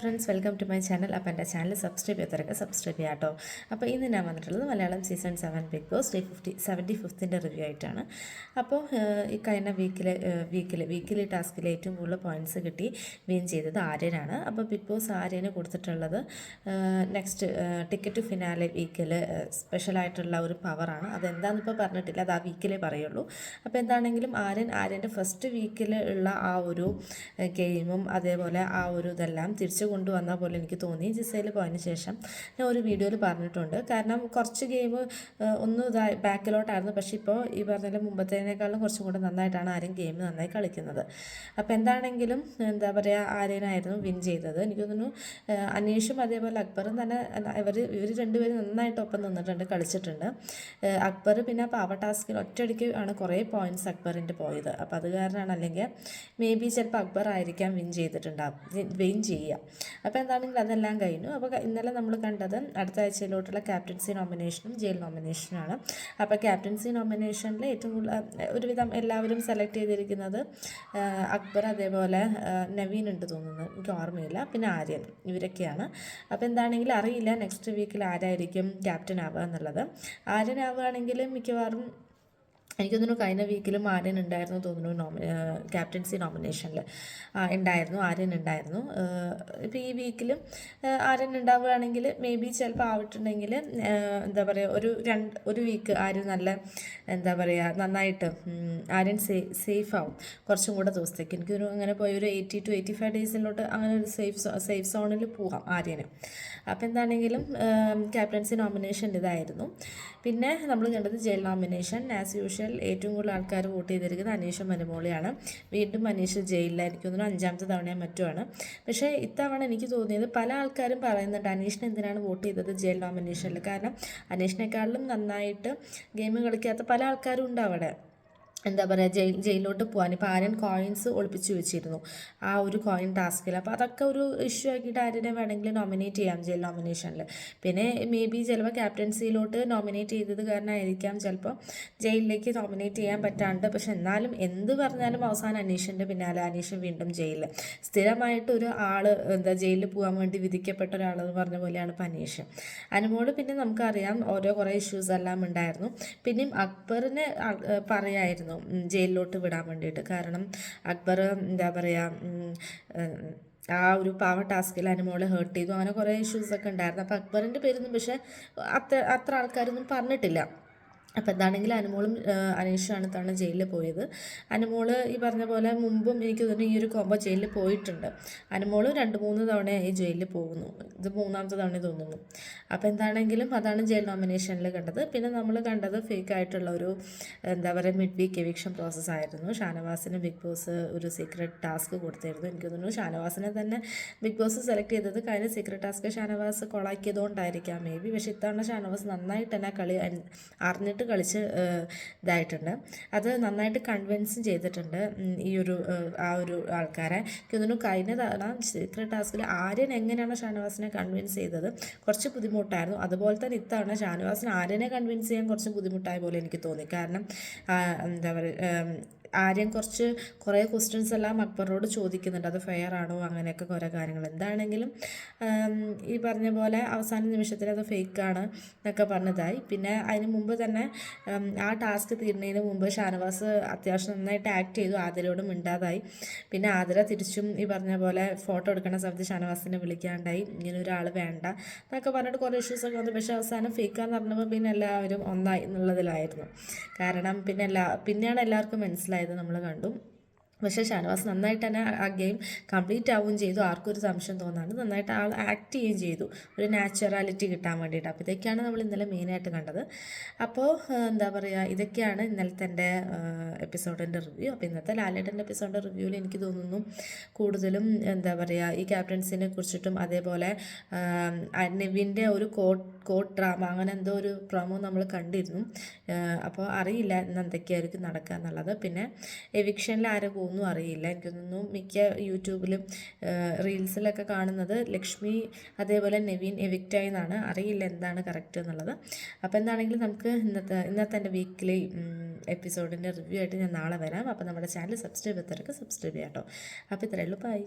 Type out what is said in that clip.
Friends, welcome to my channel. അപ്പോൾ എൻ്റെ channel subscribe ചെയ്തവരൊക്കെ subscribe ചെയ്യാം കേട്ടോ. അപ്പോൾ ഇന്ന് ഞാൻ വന്നിട്ടുള്ളത് Malayalam season 7 Bigg Boss day 75th review ആയിട്ടാണ്. അപ്പോൾ ഈ കഴിഞ്ഞ വീക്കിലെ ടാസ്കിൽ ഏറ്റവും കൂടുതൽ പോയിൻറ്റ്സ് കിട്ടി വിൻ ചെയ്തത് ആര്യനാണ്. അപ്പോൾ ബിഗ് ബോസ് ആര്യന് കൊടുത്തിട്ടുള്ളത് നെക്സ്റ്റ് ടിക്കറ്റ് ടു ഫിനാലെ വീക്കിൽ സ്പെഷ്യലായിട്ടുള്ള ഒരു പവറാണ്. അതെന്താണെന്ന് ഇപ്പോൾ പറഞ്ഞിട്ടില്ല, അത് ആ വീക്കിലേ പറയുള്ളൂ. അപ്പോൾ എന്താണെങ്കിലും ആര്യൻ്റെ ഫസ്റ്റ് വീക്കിൽ ഉള്ള ആ ഒരു ഗെയിമും അതേപോലെ ആ ഒരു ഇതെല്ലാം തിരിച്ചു കൊണ്ടുവന്ന പോലെ എനിക്ക് തോന്നി. ജിസയിൽ പോയതിന് ശേഷം ഞാൻ ഒരു വീഡിയോയിൽ പറഞ്ഞിട്ടുണ്ട്. കാരണം കുറച്ച് ഗെയിം ഒന്ന് ബാക്കിലോട്ടായിരുന്നു, പക്ഷേ ഇപ്പോൾ ഈ പറഞ്ഞാൽ മുമ്പത്തേനേക്കാളും കുറച്ചും കൂടെ നന്നായിട്ടാണ് ആര്യൻ ഗെയിം നന്നായി കളിക്കുന്നത്. അപ്പോൾ എന്താണെങ്കിലും എന്താ പറയുക, ആര്യനായിരുന്നു വിൻ ചെയ്തത്. എനിക്ക് തോന്നുന്നു അനീഷും അതേപോലെ അക്ബറും തന്നെ ഇവർ രണ്ടുപേരും നന്നായിട്ട് ഒപ്പം നിന്നിട്ടുണ്ട്, കളിച്ചിട്ടുണ്ട്. അക്ബർ പിന്നെ പാവ ടാസ്കിൽ ഒറ്റയടിക്ക് ആണ് കുറേ പോയിൻറ്റ്സ് അക്ബറിൻ്റെ പോയത്. അപ്പോൾ അത് കാരണമാണ്, അല്ലെങ്കിൽ മേ ബി ചിലപ്പോൾ അക്ബർ ആയിരിക്കാം വിൻ ചെയ്യുക. അപ്പോൾ എന്താണെങ്കിലും അതെല്ലാം കഴിഞ്ഞു. അപ്പോൾ ഇന്നലെ നമ്മൾ കണ്ടത് അടുത്ത ആഴ്ചയിലോട്ടുള്ള ക്യാപ്റ്റൻസി നോമിനേഷനും ജയിൽ നോമിനേഷനുമാണ്. അപ്പോൾ ക്യാപ്റ്റൻസി നോമിനേഷനിൽ ഏറ്റവും കൂടുതൽ ഒരുവിധം എല്ലാവരും സെലക്ട് ചെയ്തിരിക്കുന്നത് അക്ബർ, അതേപോലെ നവീൻ ഉണ്ട് തോന്നുന്നു, എനിക്ക് ഓർമ്മയില്ല, പിന്നെ ആര്യൻ, ഇവരൊക്കെയാണ്. അപ്പോൾ എന്താണെങ്കിലും അറിയില്ല നെക്സ്റ്റ് വീക്കിൽ ആരായിരിക്കും ക്യാപ്റ്റൻ ആവുക എന്നുള്ളത്. ആര്യൻ ആവുകയാണെങ്കിൽ മിക്കവാറും എനിക്ക് തോന്നുന്നു കഴിഞ്ഞ വീക്കിലും ആര്യൻ ഉണ്ടായിരുന്നു തോന്നുന്നു, ക്യാപ്റ്റൻസി നോമിനേഷനിൽ ആര്യൻ ഉണ്ടായിരുന്നു. ഇപ്പോൾ ഈ വീക്കിലും ആര്യൻ ഉണ്ടാവുകയാണെങ്കിൽ മേ ബി ചിലപ്പോൾ ആവിട്ടുണ്ടെങ്കിൽ എന്താ പറയുക, ഒരു വീക്ക് ആര്യൻ നല്ല എന്താ പറയുക നന്നായിട്ട് ആര്യൻ സേഫ് ആവും കുറച്ചും കൂടെ ദിവസത്തേക്ക്. എനിക്കൊരു അങ്ങനെ പോയി ഒരു 80 to 85 ഡേയ്സിലോട്ട് അങ്ങനെ ഒരു സേഫ് സോണിൽ പോകാം ആര്യന്. അപ്പോൾ എന്താണെങ്കിലും ക്യാപ്റ്റൻസി നോമിനേഷൻ ഇതായിരുന്നു. പിന്നെ നമ്മൾ കണ്ടത് ജയിൽ നോമിനേഷൻ. ആസ് യൂഷ്വൽ ഏറ്റവും കൂടുതൽ ആൾക്കാർ വോട്ട് ചെയ്തിരിക്കുന്നത് അനീഷും മനുമോളിയാണ്. വീണ്ടും അനീഷ് ജയിലിലായിരിക്കും, 5ാമത്തെ തവണയും മറ്റുമാണ്. പക്ഷേ ഇത്തവണ എനിക്ക് തോന്നിയത് പല ആൾക്കാരും പറയുന്നുണ്ട് അനീഷിനെ എന്തിനാണ് വോട്ട് ചെയ്തത് ജയിൽ നോമിനേഷനിൽ. കാരണം അനീഷിനെക്കാളും നന്നായിട്ട് ഗെയിം കളിക്കാത്ത പല ആൾക്കാരും ഉണ്ട് അവിടെ. എന്താ പറയുക, ജയിലിലോട്ട് പോകാൻ. ഇപ്പോൾ ആര്യൻ കോയിൻസ് ഒളിപ്പിച്ച് വെച്ചിരുന്നു ആ ഒരു കോയിൻ ടാസ്കിൽ. അപ്പോൾ അതൊക്കെ ഒരു ഇഷ്യൂ ആക്കിയിട്ട് ആര്യനെ വേണമെങ്കിൽ നോമിനേറ്റ് ചെയ്യാം ജയിൽ നോമിനേഷനിൽ. പിന്നെ മേ ബി ചിലപ്പോൾ ക്യാപ്റ്റൻസിയിലോട്ട് നോമിനേറ്റ് ചെയ്തത് കാരണമായിരിക്കാം ചിലപ്പോൾ ജയിലിലേക്ക് നോമിനേറ്റ് ചെയ്യാൻ പറ്റാണ്ട്. പക്ഷെ എന്നാലും എന്ത് പറഞ്ഞാലും അവസാനം അനീഷിൻ്റെ പിന്നാലെ അനീഷ് വീണ്ടും ജയിലിൽ. സ്ഥിരമായിട്ട് ഒരു ആൾ എന്താ ജയിലിൽ പോകാൻ വേണ്ടി വിധിക്കപ്പെട്ട ഒരാളെന്ന് പറഞ്ഞ പോലെയാണ് ഇപ്പോൾ അനീഷ്. അനുമോള് പിന്നെ നമുക്കറിയാം കുറേ ഇഷ്യൂസ് എല്ലാം ഉണ്ടായിരുന്നു. പിന്നെയും അക്ബറിനെ പറയായിരുന്നു ജയിലിലോട്ട് വിടാൻ വേണ്ടിയിട്ട്. കാരണം അക്ബർ എന്താ പറയുക, ആ ഒരു പാവ ടാസ്കിൽ അനുമോളെ ഹേർട്ട് ചെയ്തു, അങ്ങനെ കുറേ ഇഷ്യൂസൊക്കെ ഉണ്ടായിരുന്നു. അപ്പോൾ അക്ബറിൻ്റെ പേരൊന്നും പക്ഷേ അത്ര ആൾക്കാരൊന്നും പറഞ്ഞിട്ടില്ല. അപ്പോൾ എന്താണെങ്കിലും അനുമോളും അനീഷാണ് തവണ ജയിലിൽ പോയത്. അനുമോള് ഈ പറഞ്ഞ പോലെ മുമ്പും എനിക്ക് തോന്നുന്നു ഈ ഒരു കോമ്പോ ജയിലിൽ പോയിട്ടുണ്ട്. അനുമോള് 2-3 തവണയായി ജയിലിൽ പോകുന്നു, ഇത് 3ാമത്തെ തവണ തോന്നുന്നു. അപ്പോൾ എന്താണെങ്കിലും അതാണ് ജയിൽ നോമിനേഷനിൽ കണ്ടത്. പിന്നെ നമ്മൾ കണ്ടത് ഫേക്ക് ആയിട്ടുള്ള ഒരു എന്താ പറയുക മിഡ് വീക്ക് എവിക്ഷൻ പ്രോസസ്സ് ആയിരുന്നു. ഷാനവാസിന് ബിഗ് ബോസ് ഒരു സീക്രട്ട് ടാസ്ക് കൊടുത്തിരുന്നു. എനിക്ക് തോന്നുന്നു ഷാനവാസിനെ തന്നെ ബിഗ് ബോസ് സെലക്ട് ചെയ്തത് കഴിഞ്ഞ സീക്രട്ട് ടാസ്ക് ഷാനവാസ് കൊളാക്കിയതുകൊണ്ടായിരിക്കാം മേ ബി. പക്ഷേ ഇത്തവണ ഷാനവാസ് നന്നായിട്ട് തന്നെ കളി അറിഞ്ഞിട്ട് കളിച്ച് ഇതായിട്ടുണ്ട്. അത് നന്നായിട്ട് കൺവിൻസും ചെയ്തിട്ടുണ്ട് ഈ ഒരു ആ ഒരു ആൾക്കാരെ. എനിക്ക് തോന്നുന്നു കഴിഞ്ഞ തവണ സീക്രട്ട് ടാസ്കിൽ ആര്യൻ എങ്ങനെയാണ് ഷാനവാസിനെ കൺവിൻസ് ചെയ്തത് കുറച്ച് ബുദ്ധിമുട്ടായിരുന്നു. അതുപോലെ തന്നെ ഇത്തവണ ഷാനവാസിന് ആര്യനെ കൺവിൻസ് ചെയ്യാൻ കുറച്ച് ബുദ്ധിമുട്ടായ പോലെ എനിക്ക് തോന്നി. കാരണം എന്താ പറയുക, ആര്യൻ കുറേ ക്വസ്റ്റ്യൻസ് എല്ലാം അക്ബറിനോട് ചോദിക്കുന്നുണ്ട്, അത് ഫെയർ ആണോ അങ്ങനെയൊക്കെ കുറേ കാര്യങ്ങൾ. എന്താണെങ്കിലും ഈ പറഞ്ഞ പോലെ അവസാന നിമിഷത്തിൽ അത് ഫേക്കാണ് എന്നൊക്കെ പറഞ്ഞതായി. പിന്നെ അതിന് മുമ്പ് തന്നെ ആ ടാസ്ക് തീരുന്നതിന് മുമ്പ് ഷാനവാസ് അത്യാവശ്യം നന്നായിട്ട് ആക്ട് ചെയ്തു, ആതിരയോടും മിണ്ടാതായി. പിന്നെ ആതിര തിരിച്ചും ഈ പറഞ്ഞ പോലെ ഫോട്ടോ എടുക്കുന്ന സമയത്ത് ഷാനവാസിനെ വിളിക്കാണ്ടായി, ഇങ്ങനെ ഒരാൾ വേണ്ട എന്നൊക്കെ പറഞ്ഞിട്ട് കുറേ ഇഷ്യൂസൊക്കെ വന്നു. പക്ഷേ അവസാനം ഫേക്കാന്ന് പറഞ്ഞപ്പോൾ പിന്നെ എല്ലാവരും ഒന്നായി എന്നുള്ളതിലായിരുന്നു. കാരണം പിന്നെയാണ് എല്ലാവർക്കും മനസ്സിലായത്, നമ്മൾ കണ്ടു. പക്ഷേ ഷാനവാസ് നന്നായിട്ട് തന്നെ ആ ഗെയിം കംപ്ലീറ്റ് ആവുകയും ചെയ്തു. ആർക്കും ഒരു സംശയം തോന്നാണ്ട് നന്നായിട്ട് ആൾ ആക്ട് ചെയ്യുകയും ചെയ്തു, ഒരു നാച്ചുറാലിറ്റി കിട്ടാൻ വേണ്ടിയിട്ട്. അപ്പോൾ ഇതൊക്കെയാണ് നമ്മൾ ഇന്നലെ മെയിനായിട്ട് കണ്ടത്. അപ്പോൾ എന്താ പറയുക, ഇതൊക്കെയാണ് ഇന്നലത്തെ എൻ്റെ എപ്പിസോഡിൻ്റെ റിവ്യൂ. അപ്പോൾ ഇന്നത്തെ ലാലേട്ടൻ്റെ എപ്പിസോഡിൻ്റെ റിവ്യൂവിൽ എനിക്ക് തോന്നുന്നു കൂടുതലും എന്താ പറയുക ഈ ക്യാപ്റ്റൻസിനെ കുറിച്ചിട്ടും അതേപോലെ നെവിൻ്റെ ഒരു കോട്ട് ഡ്രാമ അങ്ങനെ എന്തോ ഒരു പ്രൊമോ നമ്മൾ കണ്ടിരുന്നു. അപ്പോൾ അറിയില്ല ഇന്ന് എന്തൊക്കെയായിരിക്കും നടക്കുക എന്നുള്ളത്. പിന്നെ എവിക്ഷനിൽ ആരെ ഒന്നും അറിയില്ല. എനിക്ക് തോന്നുന്നു മിക്ക യൂട്യൂബിലും റീൽസിലൊക്കെ കാണുന്നത് ലക്ഷ്മി അതേപോലെ നെവിൻ എവിക്റ്റായി എന്നാണ്. അറിയില്ല എന്താണ് കറക്റ്റ് എന്നുള്ളത്. അപ്പോൾ എന്താണെങ്കിലും നമുക്ക് ഇന്നത്തെ എൻ്റെ വീക്കിലി എപ്പിസോഡിൻ്റെ റിവ്യൂ ആയിട്ട് ഞാൻ നാളെ വരാം. അപ്പോൾ നമ്മുടെ ചാനൽ സബ്സ്ക്രൈബ് ചെയ്തവരൊക്കെ സബ്സ്ക്രൈബ് ചെയ്യാം കേട്ടോ. അപ്പോൾ ഇത്രയേ ഉള്ളൂ. ബൈ.